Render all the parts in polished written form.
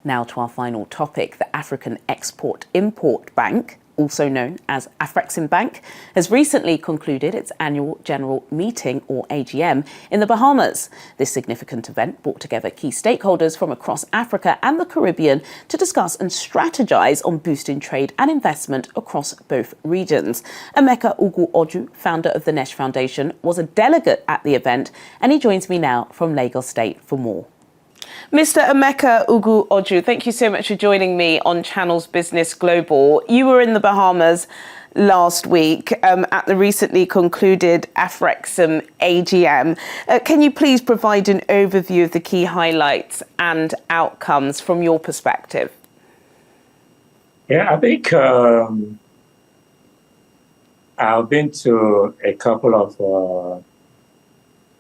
Now to our final topic. The African Export-Import Bank, also known as Afreximbank, has recently concluded its annual general meeting, or AGM, in the Bahamas. This significant event brought together key stakeholders from across Africa and the Caribbean to discuss and strategize on boosting trade and investment across both regions. Emeka Ugwu-Oju, founder of the NESH Foundation, was a delegate at the event, and he joins me now from Lagos State for more. Mr. Emeka Ugwu-Oju, thank you so much for joining me on Channels Business Global. You were in the Bahamas last week at the recently concluded Afrexim AGM. Can you please provide an overview of the key highlights and outcomes from your perspective? Yeah, I think I've been to a couple of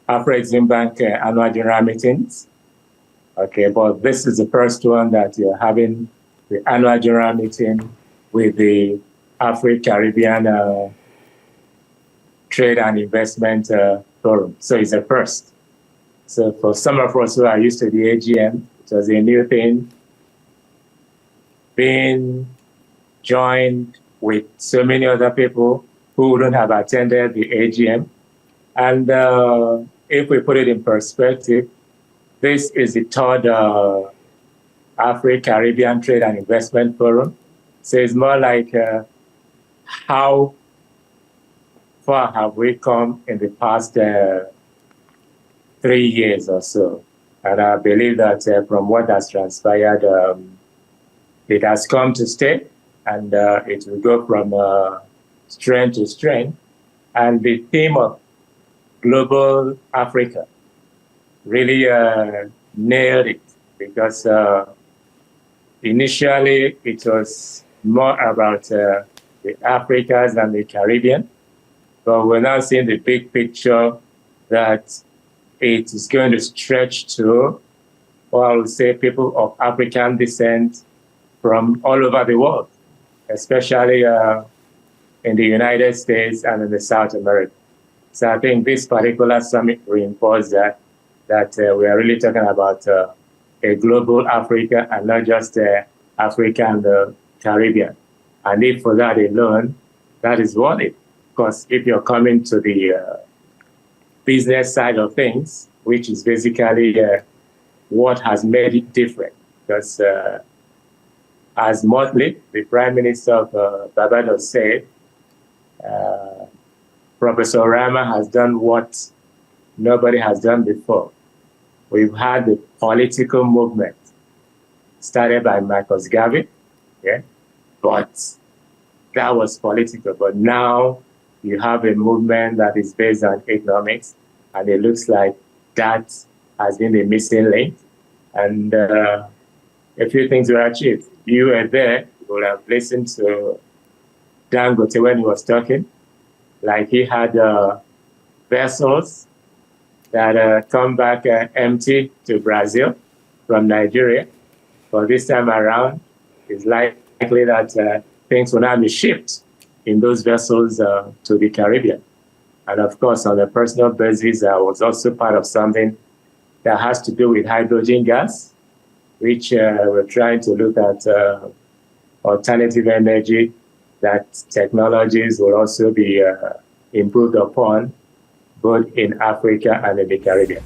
Afreximbank annual general meetings. Okay, but this is the first one that you're having the annual general meeting with the Afro-Caribbean Trade and Investment Forum. So it's a first. So for some of us who are used to the AGM, it was a new thing, being joined with so many other people who wouldn't have attended the AGM. And if we put it in perspective, this is the third Afro-Caribbean Trade and Investment Forum. So it's more like how far have we come in the past 3 years or so. And I believe that from what has transpired, it has come to stay, and it will go from strength to strength. And the theme of Global Africa really nailed it, because initially it was more about the Africans and the Caribbean, but we're now seeing the big picture that it is going to stretch to, or I would say, people of African descent from all over the world, especially in the United States and in the South America. So I think this particular summit reinforced that we are really talking about a global Africa and not just Africa and the Caribbean. And if for that alone, that is worth it. Because if you're coming to the business side of things, which is basically what has made it different. Because as Motley, the Prime Minister of Barbados, said, Professor Rama has done what nobody has done before. We've had the political movement started by Marcus Garvey, yeah, but that was political. But now you have a movement that is based on economics, and it looks like that has been the missing link. And a few things were achieved. You were there, you would have listened to Dangote when he was talking, like he had vessels that come back empty to Brazil from Nigeria. But this time around, it's likely that things will now be shipped in those vessels to the Caribbean. And of course, on a personal basis, I was also part of something that has to do with hydrogen gas, which we're trying to look at alternative energy, that technologies will also be improved upon both in Africa and in the Caribbean.